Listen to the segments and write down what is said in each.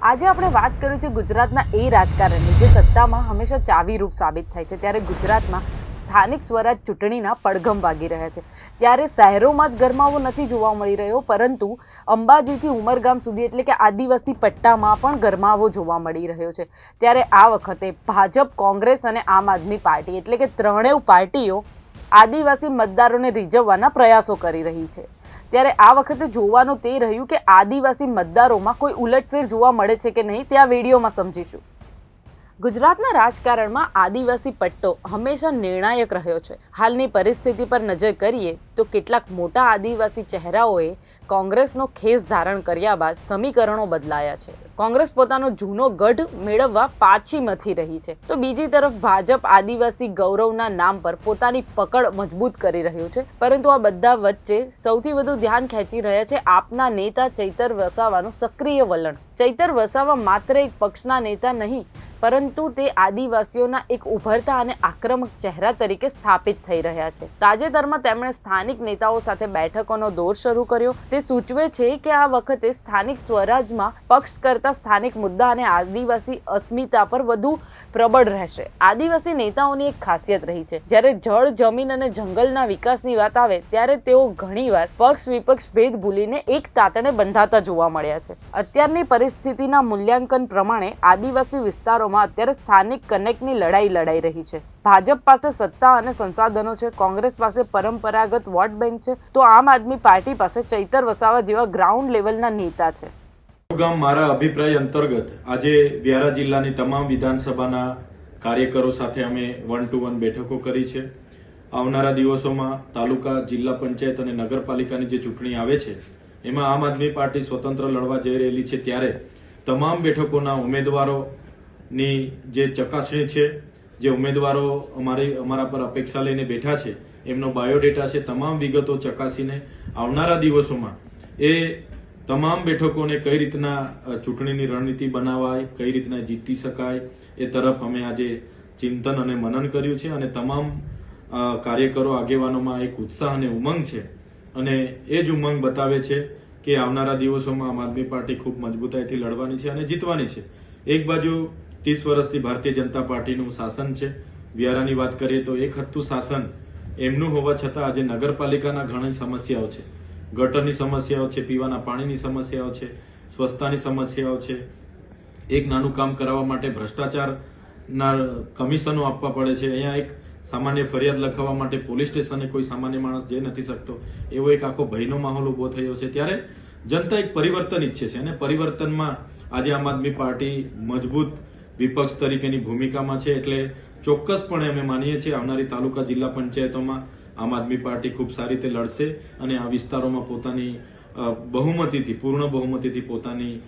આજે આપણે વાત કરી છે ગુજરાતના એ રાજકારણની જે સત્તામાં હંમેશા ચાવીરૂપ સાબિત થાય છે। ત્યારે ગુજરાતમાં સ્થાનિક સ્વરાજ ચૂંટણીના પડઘમ વાગી રહ્યા છે। ત્યારે શહેરોમાં જ ગરમાવો નથી જોવા મળી રહ્યો, પરંતુ અંબાજીથી ઉમરગામ સુધી એટલે કે આદિવાસી પટ્ટામાં પણ ગરમાવો જોવા મળી રહ્યો છે। ત્યારે આ વખતે ભાજપ, કોંગ્રેસ અને આમ આદમી પાર્ટી એટલે કે ત્રણેય પાર્ટીઓ આદિવાસી મતદારોને રીઝવવાના પ્રયાસો કરી રહી છે। ત્યારે આ વખતે જોવાનું તે રહ્યું કે આદિવાસી મતદારોમાં કોઈ ઉલટફેર જોવા મળે છે કે નહીં, તે આ વિડીયોમાં સમજીશું। ગુજરાતના રાજકારણમાં આદિવાસી પટ્ટો હંમેશા નિર્ણાયક રહ્યો છે। હાલની પરિસ્થિતિ પર નજર કરીએ તો કેટલાક મોટા આદિવાસી ચહેરાઓએ કોંગ્રેસનો ખેસ ધારણ કર્યા બાદ સમીકરણો બદલાયા છે। કોંગ્રેસ પોતાનો જૂનો ગઢ મેળવવા પાછી મથી રહી છે, તો બીજી તરફ ભાજપ આદિવાસી ગૌરવના નામ પર પોતાની પકડ મજબૂત કરી રહ્યું છે। પરંતુ આ બધા વચ્ચે સૌથી વધુ ધ્યાન ખેંચી રહ્યા છે આપના નેતા ચૈતર વસાવાનું સક્રિય વલણ। ચૈતર વસાવા માત્ર એક પક્ષના નેતા નહીં, પરંતુ તે આદિવાસીઓના એક ઉભરતા અને આક્રમક ચહેરા તરીકે સ્થાપિત થઈ રહ્યા છે। તાજેતરમાં તેમણે સ્થાનિક નેતાઓ સાથે બેઠકોનો દોર શરૂ કર્યો। તે સૂચવે છે કે આ વખતે સ્થાનિક સ્વરાજમાં પક્ષ કરતા સ્થાનિક મુદ્દા અને આદિવાસી અસ્મિતા પર વધુ પ્રબળ રહેશે। આદિવાસી નેતાઓની એક ખાસિયત રહી છે, જ્યારે જળ, જમીન અને જંગલના વિકાસની વાત આવે ત્યારે તેઓ ઘણીવાર પક્ષ વિપક્ષ ભેદ ભૂલીને એક તાતણે બંધાતા જોવા મળ્યા છે। અત્યારની પરિસ્થિતિના મૂલ્યાંકન પ્રમાણે આદિવાસી વિસ્તારોમાં અત્યારે સ્થાનિક કનેક્ટની લડાઈ લડાઈ રહી છે। ભાજપ પાસે સત્તા અને સંસાધનો છે, કોંગ્રેસ પાસે પરંપરાગત વોટ બેંક છે, તો આમ આદમી પાર્ટી પાસે ચૈતર વસાવા જેવા ગ્રાઉન્ડ લેવલના નેતા છે। મારા અભિપ્રાય અંતર્ગત આજે વ્યારા જિલ્લાની તમામ વિધાનસભાના કાર્યકરો સાથે અમે 1-to-1 બેઠકો કરી છે। આવનારા દિવસોમાં તાલુકા, જિલ્લા પંચાયત અને નગરપાલિકાની જે ચૂંટણી આવે છે એમાં આમ આદમી પાર્ટી સ્વતંત્ર લડવા જઈ રહેલી છે। ત્યારે તમામ બેઠકોના ઉમેદવારોની જે ચકાસણી છે, જે ઉમેદવારો અમારા પર અપેક્ષા લઈને બેઠા છે એમનો બાયોડેટા છે, તમામ વિગતો ચકાસીને આવનારા દિવસોમાં એ તમામ બેઠકોને કઈ રીતના ચૂંટણીની રણનીતિ બનાવાય, કઈ રીતના જીતી શકાય એ તરફ અમે આજે ચિંતન અને મનન કર્યું છે। અને તમામ કાર્યકરો, આગેવાનોમાં એક ઉત્સાહ અને ઉમંગ છે, અને એ જ ઉમંગ બતાવે છે કે આવનારા દિવસોમાં આમ આદમી પાર્ટી ખૂબ મજબૂતાઈથી લડવાની છે અને જીતવાની છે। એક બાજુ 30 વર્ષથી ભારતીય જનતા પાર્ટીનું શાસન છે। વ્યારાની વાત કરીએ તો એક હત્તું શાસન એમનું હોવા છતાં આજે નગરપાલિકાના ઘણી સમસ્યાઓ છે, ગટરની સમસ્યાઓ છે, પીવાના પાણીની સમસ્યાઓ છે, સ્વચ્છતાની સમસ્યાઓ છે। એક નાનું કામ કરાવવા માટે ભ્રષ્ટાચારના કમિશનો આપવા પડે છે। અહીંયા એક સામાન્ય ફરિયાદ લખાવવા માટે પોલીસ સ્ટેશને કોઈ સામાન્ય માણસ જઈ નથી શકતો, એવો એક આખો ભયનો માહોલ ઉભો થયો છે। ત્યારે જનતા એક પરિવર્તન ઈચ્છે છે, અને પરિવર્તનમાં આજે આમ આદમી પાર્ટી મજબૂત વિપક્ષ તરીકેની ભૂમિકામાં છે। એટલે ચોક્કસપણે અમે માનીએ છીએ આવનારી તાલુકા, જિલ્લા પંચાયતોમાં આમ આદમી પાર્ટી ખૂબ સારી રીતે લડશે અને આ વિસ્તારોમાં પોતાની બહુમતીથી, પૂર્ણ બહુમતીથી પોતાની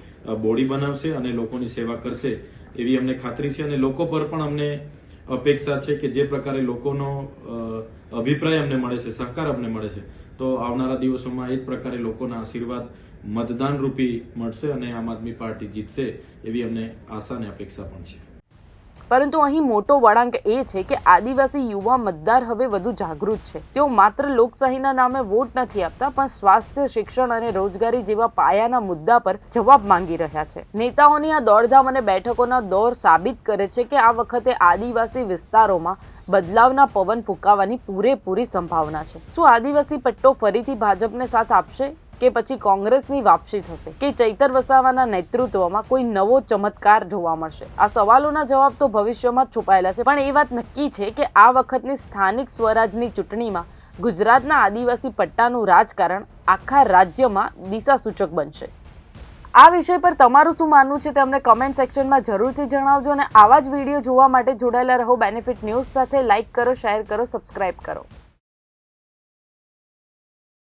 બોડી બનાવશે અને લોકોની સેવા કરશે એવી અમને ખાતરી છે। અને લોકો પર પણ અમને અપેક્ષા છે કે જે પ્રકારે લોકોનો અભિપ્રાય અમને મળે છે, સહકાર અમને મળે છે, તો આવનારા દિવસોમાં એ જ પ્રકારે લોકોના આશીર્વાદ મતદાન રૂપી મળશે અને આમ આદમી પાર્ટી જીતશે એવી અમને આશા અને અપેક્ષા પણ છે। પરંતુ અહીં મોટો વળાંક એ છે કે આદિવાસી યુવા મતદાર હવે વધુ જાગૃત છે। તેઓ માત્ર લોકશાહીના નામે વોટ નથી આપતા, પણ સ્વાસ્થ્ય, શિક્ષણ અને રોજગારી જેવા પાયાના મુદ્દા પર જવાબ માંગી રહ્યા છે। નેતાઓની આ દોડધામ અને બેઠકોના દોર સાબિત કરે છે કે આ વખતે આદિવાસી વિસ્તારોમાં બદલાવના પવન ફૂંકાવાની પૂરેપૂરી સંભાવના છે। શું આદિવાસી પટ્ટો ફરીથી ભાજપને સાથ આપશે, કે પછી કોંગ્રેસની વાપસી થશે, કે ચૈતર વસાવાના નેતૃત્વમાં કોઈ નવો ચમત્કાર જોવા મળશે? આ સવાલોના જવાબ તો ભવિષ્યમાં છુપાયેલા છે, પણ એ વાત નક્કી છે કે આ વખતની સ્થાનિક સ્વરાજની ચૂંટણીમાં ગુજરાતના આદિવાસી પટ્ટાનું રાજકારણ આખા રાજ્યમાં દિશાસૂચક બનશે। આ વિષય પર તમારું શું માનવું છે તે અમને કમેન્ટ સેક્શનમાં જરૂરથી જણાવજો, અને આવા જ વિડીયો જોવા માટે જોડાયેલા રહો બેનિફિટ ન્યૂઝ સાથે। લાઇક કરો, શેર કરો, સબસ્ક્રાઇબ કરો।